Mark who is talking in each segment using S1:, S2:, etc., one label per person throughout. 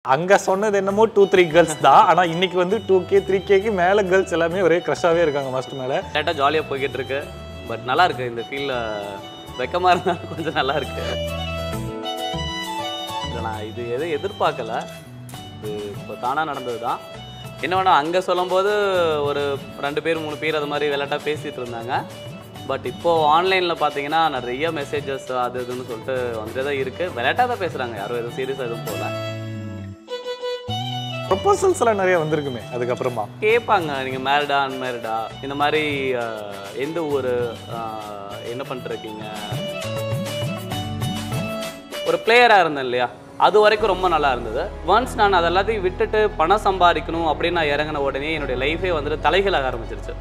S1: அங்க சொன்னது என்னமோ 2-3 கேர்ள்ஸ் தான். ஆனா இன்னைக்கு வந்து 2K 3Kக்கு மேல கேர்ள்ஸ் எல்லாமே ஒரே கிரஷாவே இருக்காங்க மாஸ்டர் மேல.
S2: லேட்டா ஜாலியா போயிட்டு இருக்கு. பட் நல்லா இருக்கு இந்த ஃபீல். வெக்கமா இருந்தா கொஞ்சம் நல்லா இருக்கு. நான் இது எதுவும் எதிர்பார்க்கல. இது இப்போ தானா நடந்தது தான். என்ன வேணா அங்கே சொல்லும்போது ஒரு 2 பேர் 3 பேர் அது மாதிரி விளையாட்டா பேசிகிட்டு இருந்தாங்க. பட் இப்போது ஆன்லைனில் பார்த்தீங்கன்னா நிறைய மெசேஜஸ் அது இதுன்னு சொல்லிட்டு வந்துட்டு தான் இருக்குது. விளையாட்டாக தான் பேசுகிறாங்க, யாரும் எதுவும் சீரியஸாக எதுவும் போகல.
S1: ப்ரொபோசல்ஸ் எல்லாம் நிறைய வந்திருக்குமே அதுக்கப்புறமா
S2: கேட்பாங்க, நீங்கள் மேரிடா அன்மேரிடா, இந்த மாதிரி எந்த ஊர், என்ன பண்ணிட்டுருக்கீங்க. ஒரு பிளேயராக இருந்தேன் இல்லையா, அது வரைக்கும் ரொம்ப நல்லா இருந்தது. ஒன்ஸ் நான் அது எல்லாத்தையும் விட்டுட்டு பணம் சம்பாதிக்கணும் அப்படின்னு நான் இறங்கின உடனே என்னுடைய லைஃபே வந்துட்டு தலைகளாக ஆரம்பிச்சிருச்சு.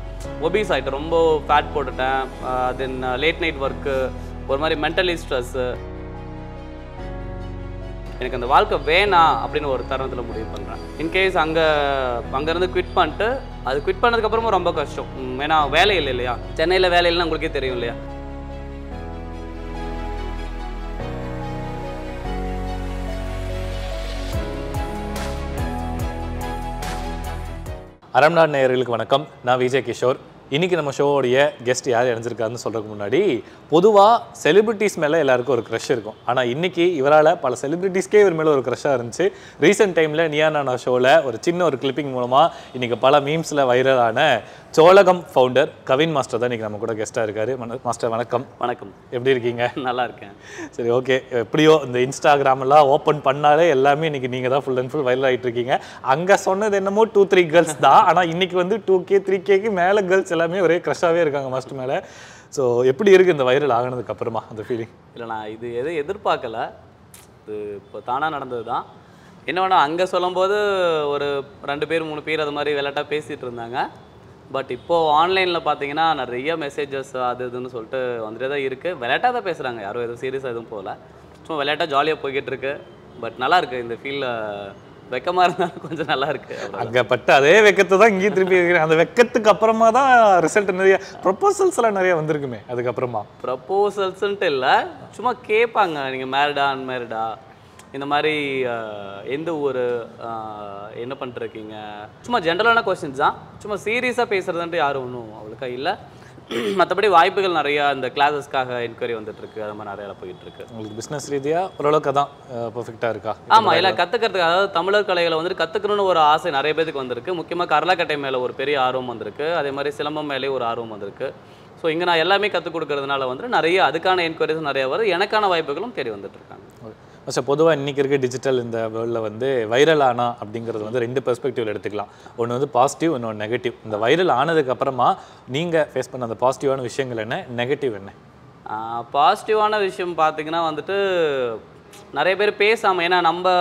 S2: ஒபீஸ் ஆகிட்டு ரொம்ப ஃபேட் போட்டுட்டேன். தென் லேட் நைட் ஒர்க்கு, ஒரு மாதிரி மென்டலி ஸ்ட்ரெஸ்ஸு. எனக்கு அந்த வாழ்க்கை வேணாம் அப்படின்னு ஒரு தருணத்தில் முடிவு பண்ணுறேன். இன்கேஸ் அங்கேருந்து குவிட் பண்ணிட்டு, அது குவிட் பண்ணதுக்கப்புறமும் ரொம்ப கஷ்டம். ஏன்னா வேலை இல்லை இல்லையா, சென்னையில் வேலை இல்லைன்னு உங்களுக்கே தெரியும் இல்லையா.
S1: அரம்நாடு நேயர்களுக்கு வணக்கம். நான் விஜய் கிஷோர். இன்றைக்கி நம்ம ஷோவோடைய கெஸ்ட் யார் இணைஞ்சிருக்காருன்னு சொல்கிறதுக்கு முன்னாடி, பொதுவாக செலிபிரிட்டிஸ் மேலே எல்லாருக்கும் ஒரு க்ரஷ் இருக்கும். ஆனால் இன்றைக்கி இவரால் பல செலிபிரிட்டிஸ்க்கே இவர் மேலே ஒரு க்ரஷ்ஷாக இருந்துச்சு. ரீசெண்ட் டைமில் நியானானா ஷோவில் ஒரு சின்ன ஒரு கிளிப்பிங் மூலமாக இன்றைக்கி பல மீம்ஸில் வைரலான சோழகம் ஃபவுண்டர் கவின் மாஸ்டர் தான் இன்றைக்கி நம்ம கூட கெஸ்ட்டாக இருக்கார். மாஸ்டர் வணக்கம்.
S2: வணக்கம்,
S1: எப்படி இருக்கீங்க?
S2: நல்லா இருக்கேன்.
S1: சரி, ஓகே. எப்படியோ இந்த இன்ஸ்டாகிராமெல்லாம் ஓப்பன் பண்ணாலே எல்லாமே இன்றைக்கி நீங்கள் தான் ஃபுல் அண்ட் ஃபுல் வைரல் ஆகிட்டு இருக்கீங்க. அங்கே சொன்னது என்னமோ 2-3 கேர்ள்ஸ் தான். ஆனால் இன்றைக்கி வந்து 2K 3Kக்கு மேலே கேர்ள்ஸ் எல்லாமே ஒரே கிரஷாவே இருக்காங்க மாஸ்டர் மேலே. ஸோ எப்படி இருக்குது இந்த வைரல் ஆகினதுக்கு அப்புறமா அந்த ஃபீலிங்?
S2: இல்லை, நான் இது எதுவும் எதிர்பார்க்கல. இது இப்போ தானாக நடந்தது தான். என்ன வேணா அங்கே சொல்லும்போது ஒரு 2 பேர் 3 பேர் அது மாதிரி விளையாட்டா பேசிகிட்டு இருந்தாங்க. பட் இப்போது ஆன்லைனில் பார்த்தீங்கன்னா நிறைய மெசேஜஸ் அது இதுன்னு சொல்லிட்டு வந்துட்டு தான் இருக்குது. விளையாட்டாக தான் பேசுகிறாங்க, யாரும் எதுவும் சீரியஸாக எதுவும் போகல. சும்மா விளையாட்டாக ஜாலியாக போய்கிட்டு இருக்கு. பட் நல்லா இருக்குது இந்த ஃபீல். வெக்கமாக இருந்தாலும் கொஞ்சம் நல்லா இருக்கு.
S1: அங்கே பட்டு அதே வெக்கத்தை தான் இங்கேயும் திருப்பி இருக்கிறேன். அந்த வெக்கத்துக்கு அப்புறமா தான் ரிசல்ட் நிறைய ப்ரொபோசல்ஸ் எல்லாம் நிறைய வந்திருக்குமே அதுக்கப்புறமா.
S2: ப்ரப்போசல்ஸ்ன்ட்டு இல்லை, சும்மா கேட்பாங்க, நீங்கள் மேரிடா அன்மேரிடா, இந்த மாதிரி எந்த ஊர், என்ன பண்ணிட்டுருக்கீங்க, சும்மா ஜென்ரலான கொஸ்டின்ஸ் தான். சும்மா சீரியஸாக பேசுகிறதுன்ட்டு யாரும் ஒன்றும் அவ்வளோக்கா இல்லை. மற்றபடி வாய்ப்புகள் நிறையா இந்த கிளாஸஸ்க்காக என்கொயரி வந்துட்டுருக்கு. அது மாதிரி நிறையா போயிட்டுருக்கு.
S1: உங்களுக்கு பிஸ்னஸ் ரீதியாக ஓரளவுக்கு தான் பர்ஃபெக்டாக இருக்கா?
S2: ஆமாம், இல்லை கற்றுக்கிறதுக்கு, அதாவது தமிழர் கலைகளை வந்துட்டு கற்றுக்கணுன்னு ஒரு ஆசை நிறைய பேருக்கு வந்திருக்கு. முக்கியமாக கரலாக்கட்டை மேலே ஒரு பெரிய ஆர்வம் வந்திருக்கு. அதே மாதிரி சிலம்பம் மேலே ஒரு ஆர்வம் வந்திருக்கு. ஸோ இங்கே நான் எல்லாமே கற்றுக் கொடுக்கறதுனால வந்துட்டு நிறைய அதுக்கான என்கொயரிஸ் நிறையா வருது. எனக்கான வாய்ப்புகளும் தேடி வந்துட்டுருக்காங்க.
S1: ஸோ பொதுவாக இன்றைக்கி இருக்க டிஜிட்டல் இந்த வேர்ல்டில் வந்து வைரல் ஆனா அப்படிங்கிறது வந்து 2 பெர்ஸ்பெக்டிவில் எடுத்துக்கலாம். ஒன்று வந்து பாசிட்டிவ், இன்னொன்று நெகட்டிவ். இந்த வைரல் ஆனதுக்கப்புறமா நீங்கள் ஃபேஸ் பண்ண அந்த பாசிட்டிவான விஷயங்கள் என்ன, நெகட்டிவ் என்ன?
S2: பாசிட்டிவான விஷயம் பார்த்திங்கன்னா வந்துட்டு நிறைய பேர் பேசாமல், ஏன்னா நம்ம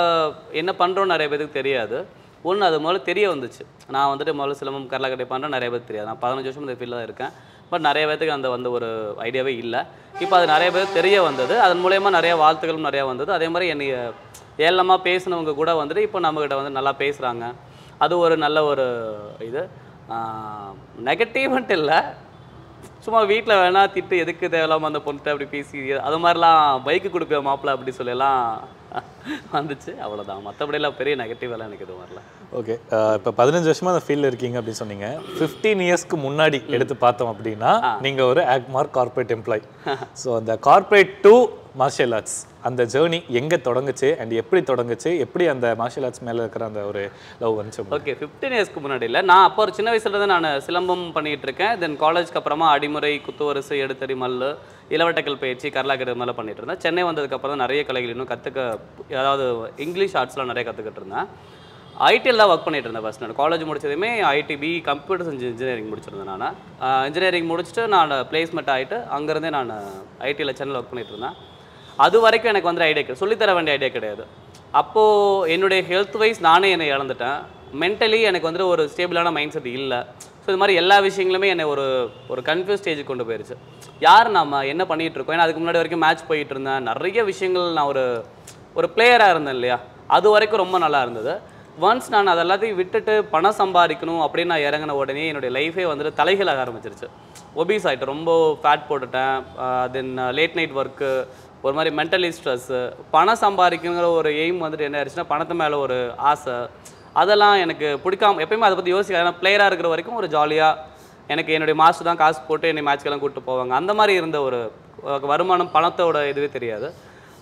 S2: என்ன பண்ணுறோன்னு நிறைய பேருக்கு தெரியாது. ஒன்று அது முதல்ல தெரிய வந்துச்சு. நான் வந்துட்டு முதல்ல சிலம்பம் கரலாக்கட்டை பண்ணுறேன், நிறைய பேருக்கு தெரியாது. நான் 15 வருஷம் இந்த ஃபீல்டில் தான் இருக்கேன். பட் நிறைய பேருக்கு அந்த ஒரு ஐடியாவே இல்லை. இப்போ அது நிறைய பேர் தெரிய வந்தது. அதன் மூலயமா நிறைய வாழ்த்துக்களும் நிறையா வந்தது. அதே மாதிரி என்னை ஏளனமாக பேசினவங்க கூட வந்துட்டு இப்போ நம்மக்கிட்ட வந்து நல்லா பேசுகிறாங்க. அது ஒரு நல்ல ஒரு இது. நெகட்டிவ்ன்ட்டு இல்லை, சும்மா வீட்டில் வேணால் திட்டு, எதுக்கு தேவையில்லாமல் அந்த பொண்ணுகிட்ட அப்படி பேசி அது மாதிரிலாம் பைக்கு கொடுப்பேன் மாப்பிள்ள அப்படி சொல்லலாம் வந்துச்சு. அவ்வளோதான். மற்றபடியெல்லாம் பெரிய நெகட்டிவ் எல்லாம் எனக்கு எதுவும் வரல.
S1: ஓகே. இப்போ 15 வருஷமாக அந்த ஃபீல்டில் இருக்கீங்க அப்படின்னு சொன்னீங்க. 15 இயர்ஸ்க்கு முன்னாடி எடுத்து பார்த்தோம் அப்படின்னா நீங்கள் ஒரு ஆக்மார்க் கார்பரேட் எம்ப்ளாய். ஸோ அந்த கார்பரேட் டு மார்ஷியல் ஆர்ட்ஸ் அந்த ஜேர்னி எங்கே தொடங்குச்சு அண்ட் எப்படி தொடங்குச்சு, எப்படி அந்த மார்ஷியல் ஆர்ட்ஸ் மேலே இருக்கிற அந்த ஒரு லவ் வந்துச்சு?
S2: ஓகே, 15 இயர்ஸ்க்கு முன்னாடி இல்லை, நான் அப்போ ஒரு சின்ன வயசுலேருந்து நான் சிலம்பம் பண்ணிகிட்டு இருக்கேன். தென் காலேஜ்க்கு அப்புறமா அடிமுறை, குத்துவரிசை, எடுத்தடி, மல்லு, இளவட்டக்கல் பயிற்சி, கரலாக்கட்டை மேலே பண்ணிகிட்டு இருந்தேன். சென்னை வந்ததுக்கப்புறம் தான் நிறைய கலைகள் இன்னும் அதாவது இங்கிலீஷ் ஆர்ட்ஸ்லாம் நிறைய கற்றுக்கிட்டு இருந்தேன். ஐடியில் தான் ஒர்க் பண்ணிகிட்டு இருந்தேன். ஃபஸ்ட் நான் காலேஜ் முடிச்சதுமே ஐடிபி கம்ப்யூட்டர் இன்ஜினியரிங் முடிச்சிருந்தேன். நான் இன்ஜினியரிங் முடிச்சுட்டு நான் பிளேஸ்மெண்ட் ஆகிட்டு அங்கேருந்தே நான் ஐடியில் சென்னையில் ஒர்க் பண்ணிகிட்டு இருந்தேன். அது வரைக்கும் எனக்கு வந்து ஐடியா சொல்லித்தர வேண்டிய ஐடியா கிடையாது. அப்போது என்னுடைய ஹெல்த் வைஸ் நானே என்னை இழந்துட்டேன். மென்டலி எனக்கு வந்துட்டு ஒரு ஸ்டேபிளான மைண்ட் செட் இல்லை. ஸோ இது மாதிரி எல்லா விஷயங்களுமே என்னை ஒரு கன்ஃபியூஸ் ஸ்டேஜுக்கு கொண்டு போயிடுச்சு. யார் நம்ம என்ன பண்ணிகிட்டு இருக்கோம்? ஏன்னா அதுக்கு முன்னாடி வரைக்கும் மேட்ச் போயிட்டு இருந்தேன். நிறைய விஷயங்கள் நான் ஒரு பிளேயராக இருந்தேன் இல்லையா, அது வரைக்கும் ரொம்ப நல்லா இருந்தது. ஒன்ஸ் நான் அது எல்லாத்தையும் விட்டுட்டு பணம் சம்பாதிக்கணும் அப்படின்னு நான் இறங்கின உடனே என்னுடைய லைஃபே வந்துட்டு தலைகளாக ஆரம்பிச்சிருச்சு. ஒபீஸ் ஆகிட்டு ரொம்ப ஃபேட் போட்டுட்டேன். தென் லேட் நைட் ஒர்க்கு, ஒரு மாதிரி மென்டலி ஸ்ட்ரெஸ்ஸு, பணம் சம்பாதிக்குங்கிற ஒரு எய்ம் வந்துட்டு என்ன ஆயிடுச்சுன்னா பணத்து மேலே ஒரு ஆசை, அதெல்லாம் எனக்கு பிடிக்காம எப்பயுமே அதை பற்றி யோசிக்காது. ஏன்னா பிளேயராக இருக்கிற வரைக்கும் ஒரு ஜாலியாக எனக்கு என்னுடைய மாஸ்டர் தான் காசு போட்டு என்னை மேட்ச்க்கெல்லாம் கூப்பிட்டு போவாங்க. அந்த மாதிரி இருந்த ஒரு வருமானம், பணத்தோட இதுவே தெரியாது.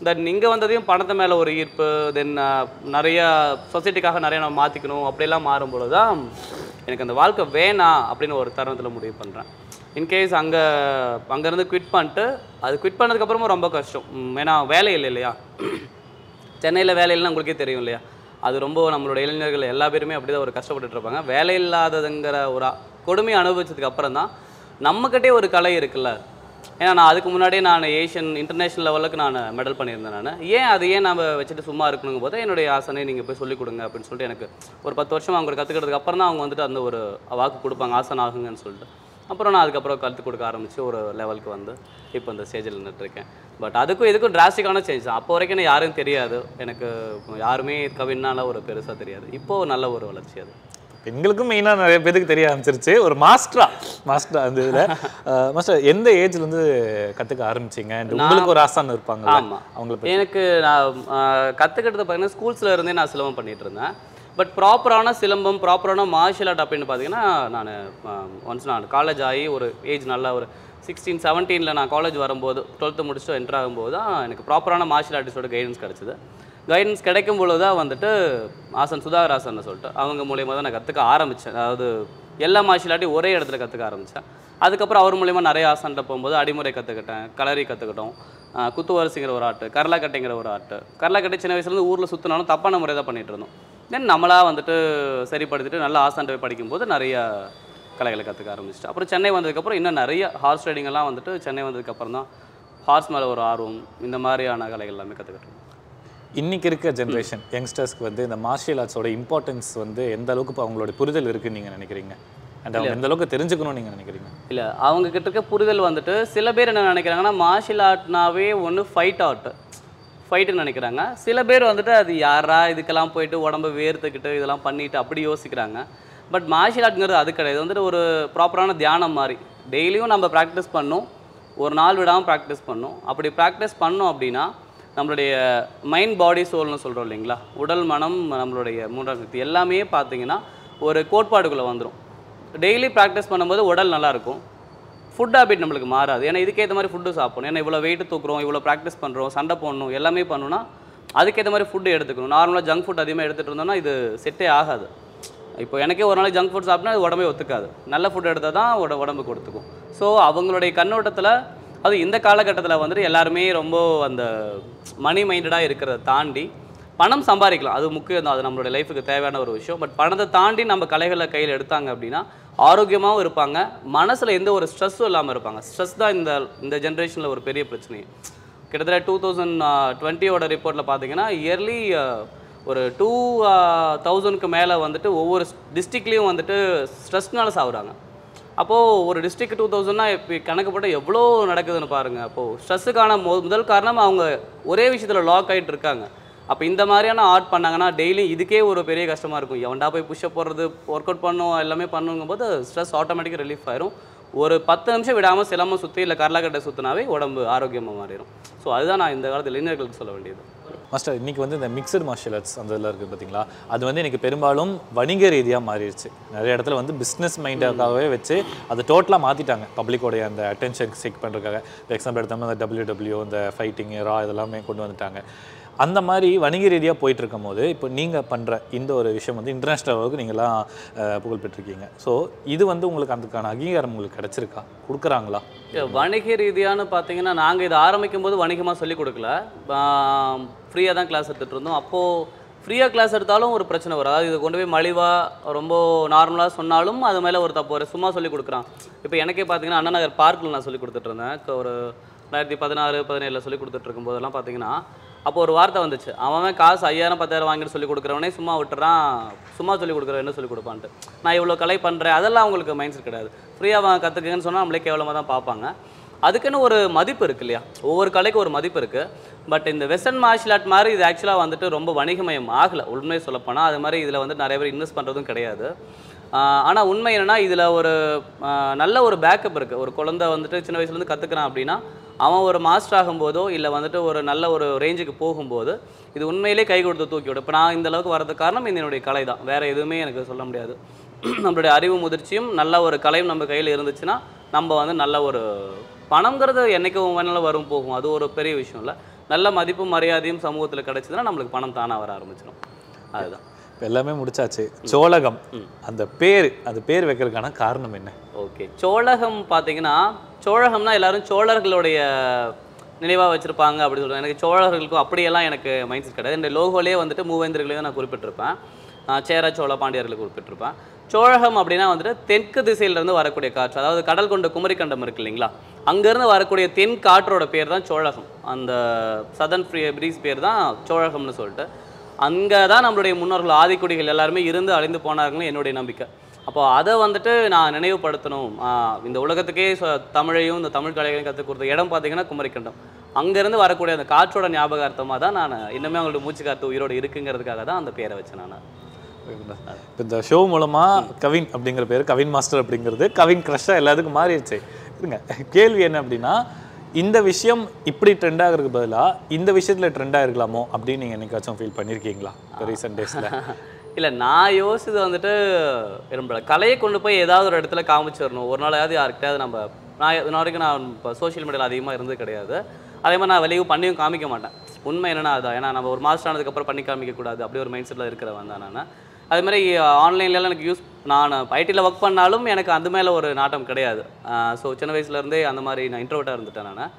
S2: தென் இங்கே வந்ததையும் பணத்து மேலே ஒரு ஈர்ப்பு, தென் நிறையா சொசைட்டிக்காக நிறையா நம்ம மாற்றிக்கணும் அப்படிலாம் மாறும்பொழுது தான் எனக்கு அந்த வாழ்க்கை வேணாம் அப்படின்னு ஒரு தருணத்தில் முடிவு பண்ணுறேன். இன்கேஸ் அங்கேருந்து குவிட் பண்ணிட்டு, அது குவிட் பண்ணதுக்கப்புறமும் ரொம்ப கஷ்டம். ஏன்னா வேலை இல்லை இல்லையா, சென்னையில் வேலை இல்லைன்னா உங்களுக்கே தெரியும் இல்லையா, அது ரொம்ப நம்மளோட இளைஞர்கள் எல்லா பேருமே அப்படி தான் ஒரு கஷ்டப்பட்டுட்டு இருப்பாங்க. வேலை இல்லாததுங்கிற ஒரு கொடுமையை அனுபவிச்சதுக்கு அப்புறம் தான் நம்மக்கிட்டே ஒரு கலை இருக்குல்ல. ஏன்னா நான் அதுக்கு முன்னாடியே நான் ஏஷியன் இன்டர்நேஷ்னல் லெவலுக்கு நான் மெடல் பண்ணியிருந்தேன். அது ஏன் நம்ம வச்சுட்டு சும்மா இருக்கணுங்கும் போது என்னுடைய ஆசனை நீங்கள் போய் சொல்லிக் கொடுங்க அப்படின்னு சொல்லிட்டு எனக்கு ஒரு 10 வருஷம் அவங்க கற்றுக்கிறதுக்கு அப்புறம் தான் அவங்க வந்துட்டு அந்த ஒரு வாக்கு கொடுப்பாங்க, ஆசனை ஆகுங்கன்னு சொல்லிட்டு. அப்புறம் நான் அதுக்கப்புறம் கற்றுக் கொடுக்க ஆரம்பித்து ஒரு லெவலுக்கு வந்து இப்போ இந்த ஸ்டேஜில் நின்றுட்டுருக்கேன். பட் அதுக்கும் இதுக்கும் டிராஸ்டிக்கான சேஞ்ச் தான். அப்போ வரைக்கும் எனக்கு யாரும் தெரியாது, எனக்கு யாருமே கவின்னால ஒரு பெருசாக தெரியாது. இப்போது நல்ல ஒரு வளர்ச்சி. அது
S1: பெண்களுக்கும் மெயினாக நிறைய பேருக்கு தெரிய ஆரம்பிச்சிருச்சு. ஒரு மாஸ்டர் அந்த இதில் மாஸ்டர் எந்த ஏஜ்லேருந்து கற்றுக்க ஆரம்பிச்சிங்க? உங்களுக்கு ஒரு ஆசான் இருப்பாங்க.
S2: ஆமாம், அவங்களுக்கு எனக்கு நான் கற்றுக்கிட்டது பார்த்தீங்கன்னா ஸ்கூல்ஸில் இருந்தே நான் சிலம்பம் பண்ணிகிட்டு இருந்தேன். பட் ப்ராப்பரான சிலம்பம், ப்ராப்பரான மார்ஷியல் ஆர்ட் அப்படின்னு பார்த்தீங்கன்னா நான் காலேஜ் ஆகி ஒரு ஏஜ் நல்லா ஒரு 16, 17 நான் காலேஜ் வரும்போது 12th முடிச்சுட்டு என்ட்ரு ஆகும்போது தான் எனக்கு ப்ராப்பரான மார்ஷியல் ஆர்டிஸ்டோட கைடன்ஸ் கிடச்சிது. கைடன்ஸ் கிடைக்கும் பொழுது தான் வந்துட்டு ஆசன் சுதாகர் ஆசன் சொல்லிட்டு அவங்க மூலியமாக தான் நான் கற்றுக்க ஆரம்பித்தேன். அதாவது எல்லா மார்ஷியல் ஆர்ட்டையும் ஒரே இடத்துல கற்றுக்க ஆரம்பித்தேன். அதுக்கப்புறம் அவர் மூலிமா நிறைய ஆசன்ட்ட போகும்போது அடிமுறை கற்றுக்கிட்டேன், கலரி கற்றுக்கிட்டோம், குத்துவரிசைங்கிற ஒரு ஆர்ட்டு, கரலாக்கட்டைங்கிற ஒரு ஆர்ட்டு. கரலாக்கட்டை சின்ன வயசுலேருந்து ஊரில் சுற்றினாலும் தப்பான முறை தான் பண்ணிகிட்டு இருந்தோம். தென் நம்மளாக வந்துட்டு சரிப்படுத்திட்டு நல்லா ஆசான்ட்டு படிக்கும்போது நிறையா கலைகளை கற்றுக்க ஆரம்பிச்சிட்டு அப்புறம் சென்னை வந்ததுக்கப்புறம் இன்னும் நிறைய ஹார்ஸ் ரைடிங்கெல்லாம் வந்துட்டு சென்னை வந்ததுக்கப்புறம் தான் ஹார்ஸ் மேலே ஒரு ஆர்வம், இந்த மாதிரியான கலைகள் எல்லாமே கற்றுக்கிட்டோம்.
S1: இன்றைக்கி இருக்க ஜென்ரேஷன் யங்ஸ்டர்ஸ்க்கு வந்து இந்த மார்ஷியல் ஆர்ட்ஸோட இம்பார்ட்டன்ஸ் வந்து எந்த அளவுக்கு இப்போ அவங்களோட புரிதல் இருக்குன்னு நீங்கள் நினைக்கிறீங்க? அண்ட் அவங்க எந்த அளவுக்கு தெரிஞ்சுக்கணும்னு நீங்கள் நினைக்கிறீங்க?
S2: இல்லை, அவங்கக்கிட்ட இருக்க புரிதல் வந்துட்டு சில பேர் என்ன நினைக்கிறாங்கன்னா மார்ஷியல் ஆர்ட்னாவே ஒன்று ஃபைட்டுன்னு நினைக்கிறாங்க. சில பேர் வந்துட்டு அது யாரா இதுக்கெல்லாம் போயிட்டு உடம்பு வேர்த்துக்கிட்டு இதெல்லாம் பண்ணிட்டு அப்படி யோசிக்கிறாங்க. பட் மார்ஷியல் ஆர்ட்ங்கிறது அது கிடையாது. வந்துட்டு ஒரு ப்ராப்பரான தியானம் மாதிரி டெய்லியும் நம்ம ப்ராக்டிஸ் பண்ணணும், ஒரு நாள் விடாமல் ப்ராக்டிஸ் பண்ணணும். அப்படி ப்ராக்டிஸ் பண்ணோம் அப்படின்னா நம்மளுடைய மைண்ட் பாடி சோல்னு சொல்கிறோம் இல்லைங்களா, உடல் மனம் நம்மளுடைய மூன்றாம் சக்தி எல்லாமே பார்த்தீங்கன்னா ஒரு கோட்பாடுக்குள்ளே வந்துடும். டெய்லி ப்ராக்டிஸ் பண்ணும்போது உடல் நல்லாயிருக்கும், ஃபுட் ஹேபிட் நம்மளுக்கு மாறாது. ஏன்னா இதுக்கேற்ற மாதிரி ஃபுட்டு சாப்பிடணும். ஏன்னா இவ்வளோ வெயிட்டு தூக்குறோம், இவ்வளோ ப்ராக்டிஸ் பண்ணுறோம், சண்டை போடணும், எல்லாமே பண்ணணும்னா அதுக்கேற்ற மாதிரி ஃபுட்டு எடுத்துக்கணும். நார்மலாக ஜங்க் ஃபுட் அதிகமாக எடுத்துகிட்டு இருந்தோம்னா இது செட்டே ஆகாது. இப்போ எனக்கே ஒரு நாளைக்கு ஜங்க் ஃபுட் சாப்பிட்டா அது உடம்பே ஒத்துக்காது. நல்ல ஃபுட் எடுத்தால் தான் உடம்புக்கு ஒத்துக்கும். ஸோ அவங்களுடைய கண்ணோட்டத்தில் அது இந்த காலகட்டத்தில் வந்துட்டு எல்லாருமே ரொம்ப அந்த மணி மைண்டடாக இருக்கிறத தாண்டி பணம் சம்பாதிக்கலாம், அது முக்கியம் தான், அது நம்மளுடைய லைஃபுக்கு தேவையான ஒரு விஷயம். பட் பணத்தை தாண்டி நம்ம கலைகளை கையில் எடுத்தாங்க அப்படின்னா ஆரோக்கியமாகவும் இருப்பாங்க, மனசில் எந்த ஒரு ஸ்ட்ரெஸ்ஸும் இல்லாமல் இருப்பாங்க. ஸ்ட்ரெஸ் தான் இந்த ஜென்ரேஷனில் ஒரு பெரிய பிரச்சனை. கிட்டத்தட்ட 2020 ரிப்போர்ட்டில் பார்த்தீங்கன்னா இயர்லி ஒரு 2000க்கு மேலே வந்துட்டு ஒவ்வொரு டிஸ்ட்ரிக்ட்லேயும் வந்துட்டு ஸ்ட்ரெஸ்னால சாகுறாங்க. அப்போது ஒரு டிஸ்ட்ரிக்ட் 2000னா இப்போ கணக்கு போட்டால் எவ்வளோ நடக்குதுன்னு பாருங்கள். அப்போது ஸ்ட்ரெஸ்ஸுக்கான முதல் காரணம் அவங்க ஒரே விஷயத்தில் லாக் ஆகிட்டு இருக்காங்க. அப்போ இந்த மாதிரியான ஆர்ட் பண்ணாங்கன்னா டெய்லி இதுக்கே ஒரு பெரிய கஷ்டமாக இருக்கும். எவன்டா போய் புஷ்அப் போடுறது, ஒர்க் அவுட் பண்ணும், எல்லாமே பண்ணுங்கும் போது ஸ்ட்ரெஸ் ஆட்டோமேட்டிக்காக ரிலீஃப் ஆயிரும். ஒரு 10 நிமிஷம் விடாமல் சிலம்பம் சுற்றி இல்லை கரலாக்கட்டை சுற்றினாவே உடம்பு ஆரோக்கியமாக மாறிடும். ஸோ அதுதான் நான் இந்த காலத்தில் இளைஞர்களுக்கு சொல்ல வேண்டியது.
S1: மாஸ்டர், இன்றைக்கி வந்து இந்த மிக்சட் மார்ஷியல் ஆர்ட்ஸ் அந்த இதில் இருக்குது பார்த்தீங்களா, அது வந்து இன்றைக்கி பெரும்பாலும் வணிக ரீதியாக மாறிடுச்சு. நிறைய இடத்துல வந்து பிஸ்னஸ் மைண்டாகவே வச்சு அதை டோட்டலாக மாற்றிட்டாங்க, பப்ளிக்கோடைய அந்த அட்டென்ஷன் செக் பண்ணுறதுக்காக. எக்ஸாம்பிள் எடுத்தோம்னா அந்த WW, இந்த ஃபைட்டிங், ரா இதெல்லாமே கொண்டு வந்துட்டாங்க. அந்த மாதிரி வணிக ரீதியாக போயிட்டு இருக்கும் போது இப்போ நீங்கள் பண்ணுற இந்த ஒரு விஷயம் வந்து இன்டர்நேஷ்னல் அளவுக்கு நீங்கள்லாம் புகழ் பெற்றிருக்கீங்க. ஸோ இது வந்து உங்களுக்கு அதுக்கான அங்கீகாரம் உங்களுக்கு கிடச்சிருக்கா, கொடுக்குறாங்களா?
S2: வணிக ரீதியானு பார்த்தீங்கன்னா நாங்கள் இதை ஆரம்பிக்கும் போது வணிகமாக சொல்லிக் கொடுக்கல, ஃப்ரீயாக தான் கிளாஸ் எடுத்துகிட்டு இருந்தோம். அப்போது ஃப்ரீயாக கிளாஸ் எடுத்தாலும் ஒரு பிரச்சனை வரும். அதாவது இது கொண்டு போய் மலிவாக ரொம்ப நார்மலாக சொன்னாலும் அது மேலே ஒரு தப்பு வரும். சும்மா சொல்லிக் கொடுக்குறான். இப்போ எனக்கே பார்த்தீங்கன்னா அண்ணா நகர் பார்க்கில் நான் சொல்லிக் கொடுத்துட்ருந்தேன். ஒரு 2016, 17 சொல்லிக் கொடுத்துட்ருக்கும் போதெல்லாம் பார்த்தீங்கன்னா அப்போ ஒரு வார்த்தை வந்துச்சு, அவன் காசு 5000, 10,000 வாங்கிட்டு சொல்லிக் கொடுக்குறவனே சும்மா விட்டுறான், சும்மா சொல்லிக் கொடுக்குறவன் என்ன சொல்லிக் கொடுப்பான்ட்டு. நான் இவ்வளோ கலை பண்ணுறேன், அதெல்லாம் அவங்களுக்கு மைண்ட் செட் கிடையாது. ஃப்ரீயாக கற்றுக்குங்கன்னு சொன்னால் நம்மளே கேவலமாக தான் பார்ப்பாங்க. அதுக்குன்னு ஒரு மதிப்பு இருக்குது இல்லையா, ஒவ்வொரு கலைக்கும் ஒரு மதிப்பு இருக்குது. பட் இந்த வெஸ்டர்ன் மார்ஷியல் ஆர்ட் மாதிரி இது ஆக்சுவலாக வந்துட்டு ரொம்ப வணிகமயம் ஆகலை உண்மையை சொல்லப்போனால். அது மாதிரி இதில் வந்து நிறைய பேர் இன்வெஸ்ட் பண்ணுறதும் கிடையாது. ஆனால் உண்மை என்னென்னா இதில் ஒரு நல்ல ஒரு பேக்கப் இருக்குது. ஒரு குழந்தை வந்துட்டு சின்ன வயசுலேருந்து கற்றுக்கிறான் அப்படின்னா அவன் ஒரு மாஸ்டர் ஆகும்போதோ இல்லை வந்துட்டு ஒரு நல்ல ஒரு ரேஞ்சுக்கு போகும்போது இது உண்மையிலே கை கொடுத்து தூக்கி விடும். இப்போ நான் இந்த அளவுக்கு வரதுக்கு காரணம் என்னுடைய கலை தான், வேறு எதுவுமே எனக்கு சொல்ல முடியாது. நம்மளுடைய அறிவு முதிர்ச்சியும் நல்ல ஒரு கலையும் நம்ம கையில் இருந்துச்சுன்னா நம்ம வந்து நல்ல ஒரு பணங்கிறது என்றைக்கும் வேணாலும் வரும் போகும், அது ஒரு பெரிய விஷயம் இல்லை. நல்ல மதிப்பும் மரியாதையும் சமூகத்தில் கிடைச்சதுன்னா நம்மளுக்கு பணம் தானாக வர ஆரம்பிச்சிடும். அதுதான்.
S1: இப்போ எல்லாமே முடிச்சாச்சு. சோழகம் அந்த பேர் வைக்கிறதுக்கான காரணம் என்ன?
S2: ஓகே, சோழகம் பார்த்தீங்கன்னா சோழகம்னா எல்லாரும் சோழர்களுடைய நினைவாக வச்சுருப்பாங்க அப்படி சொல்லுவாங்க. எனக்கு சோழர்களுக்கும் அப்படியெல்லாம் எனக்கு மைண்ட் செட் கிடையாது. என்னுடைய லோகோலேயே வந்துட்டு மூவேந்தர்களே தான் நான் குறிப்பிட்டிருப்பேன். சேர சோழ பாண்டியர்களை குறிப்பிட்டிருப்பேன். சோழகம் அப்படின்னா வந்துட்டு தெற்கு திசையிலேருந்து வரக்கூடிய காற்று, அதாவது கடல் கொண்ட குமரிக்கண்டம் இருக்கு இல்லைங்களா, அங்கேருந்து வரக்கூடிய தென் காற்றோட பேர் தான் சோழகம். அந்த சதர்ன் பிரீஸ் பேர் தான் சோழகம்னு சொல்லிட்டு. அங்கே தான் நம்மளுடைய முன்னோர்கள் ஆதிக்குடிகள் எல்லாருமே இருந்து அழிந்து போனார்கள்னு என்னுடைய நம்பிக்கை. அப்போ அதை வந்துட்டு நான் நினைவுபடுத்தணும். இந்த உலகத்துக்கே தமிழையும் இந்த தமிழ் கலைகளையும் கற்றுக் கொடுத்த இடம் பார்த்தீங்கன்னா குமரிக்கண்டம். அங்கேருந்து வரக்கூடிய அந்த காற்றோட ஞாபகார்த்தமாக தான் நான் இன்னுமே அவங்களோட மூச்சு காற்று உயிரோடு இருக்குங்கிறதுக்காக தான் அந்த பேரை வச்சேன் நான்.
S1: இப்போ இந்த ஷோ மூலமாக கவின் அப்படிங்கிற பேர் கவின் மாஸ்டர் அப்படிங்கிறது கவின் க்ரஷ்ஷாக எல்லாத்துக்கும் மாறிடுச்சு. இருங்க, கேள்வி என்ன அப்படின்னா, இந்த விஷயம் இப்படி ட்ரெண்ட் ஆகிறதுக்கு பதிலாக இந்த விஷயத்தில் ட்ரெண்ட் ஆகிருக்கலாமோ அப்படின்னு நீங்கள் என்னைக்காச்சும் ஃபீல் பண்ணியிருக்கீங்களா இப்போ ரீசெண்ட் டேஸில்?
S2: இல்லை, நான் யோசிச்சது வந்துட்டு விரும்பல, கலையை கொண்டு போய் ஏதாவது ஒரு இடத்துல காமிச்சிடணும். ஒரு நாளாவது யாருக்கிட்டாவது நான் இன்ன வரைக்கும் நான் இப்போ சோஷியல் மீடியாவில் அதிகமாக இருந்தது கிடையாது. அதே மாதிரி நான் வெளியே பண்ணியும் காமிக்க மாட்டேன். உண்மை என்னென்னா அதான், ஏன்னா நம்ம ஒரு மாஸ்டர் ஆனதுக்கப்புறம் பண்ணி காமிக்கக்கூடாது அப்படி ஒரு மைண்ட் செட்டில் இருக்கிறவன் தான் நான். அது மாதிரி ஆன்லைன்லலாம் எனக்கு நான் ஐடியில் ஒர்க் பண்ணாலும் எனக்கு அந்த மேலே ஒரு நாட்டம் கிடையாது. ஸோ சின்ன வயசுலேருந்தே அந்த மாதிரி நான் இன்ட்ரோவர்ட்டாக இருந்துட்டேன் நான்.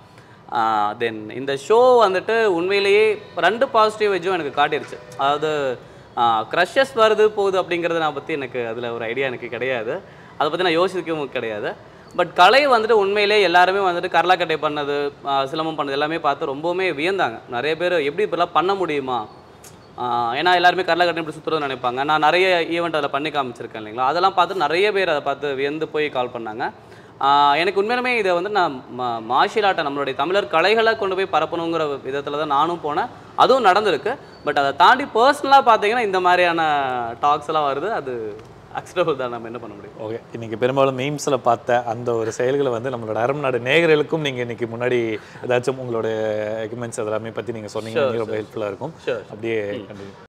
S2: தென் இந்த ஷோ வந்துட்டு உண்மையிலேயே 2 பாசிட்டிவ் எஜும் எனக்கு காட்டிருச்சு. அதாவது க்ரஷஸ் வருது போகுது அப்படிங்கிறத நான் பற்றி எனக்கு அதில் ஒரு ஐடியா எனக்கு கிடையாது, அதை பற்றி நான் யோசிக்கவும் கிடையாது. பட் கலை வந்துட்டு உண்மையிலே எல்லாருமே வந்துட்டு கரலாக்கட்டை பண்ணது, சிலம்பம் பண்ணது எல்லாமே பார்த்து ரொம்பவுமே வியந்தாங்க. நிறைய பேர் எப்படி இப்படிலாம் பண்ண முடியுமா, ஏன்னா எல்லாருமே கரலாக்கட்டை இப்படி சுற்றுறதுன்னு நினைப்பாங்க. நான் நிறைய ஈவெண்ட் அதில் பண்ணி காமிச்சிருக்கேன் இல்லைங்களா, அதெல்லாம் பார்த்து நிறைய பேர் அதை பார்த்து வியந்து போய் கால் பண்ணாங்க. எனக்கு உண்மையிலுமே இதை வந்து நான் மார்ஷியல் ஆர்ட்டை நம்மளுடைய தமிழர் கலைகளை கொண்டு போய் பரப்பணுங்கிற விதத்தில் தான் நானும் போனேன், அதுவும் நடந்திருக்கு. பட் அதை தாண்டி பர்சனலாக பார்த்தீங்கன்னா இந்த மாதிரியான டாக்ஸ் எல்லாம் வருது, அது அக்செப்டபிள் தான், நம்ம என்ன பண்ண முடியும்.
S1: ஓகே, இன்றைக்கி பெரும்பாலும் மீம்ஸில் பார்த்த அந்த ஒரு செயல்களை வந்து நம்மளோட அரபு நாடு நேயர்களுக்கும் நீங்கள் இன்றைக்கி முன்னாடி ஏதாச்சும் உங்களோட எக்யூப்மெண்ட்ஸ் அதெல்லாமே பற்றி நீங்கள் சொன்னீங்க, ரொம்ப ஹெல்ப்ஃபுல்லாக இருக்கும். அப்படியே கண்டிப்பாக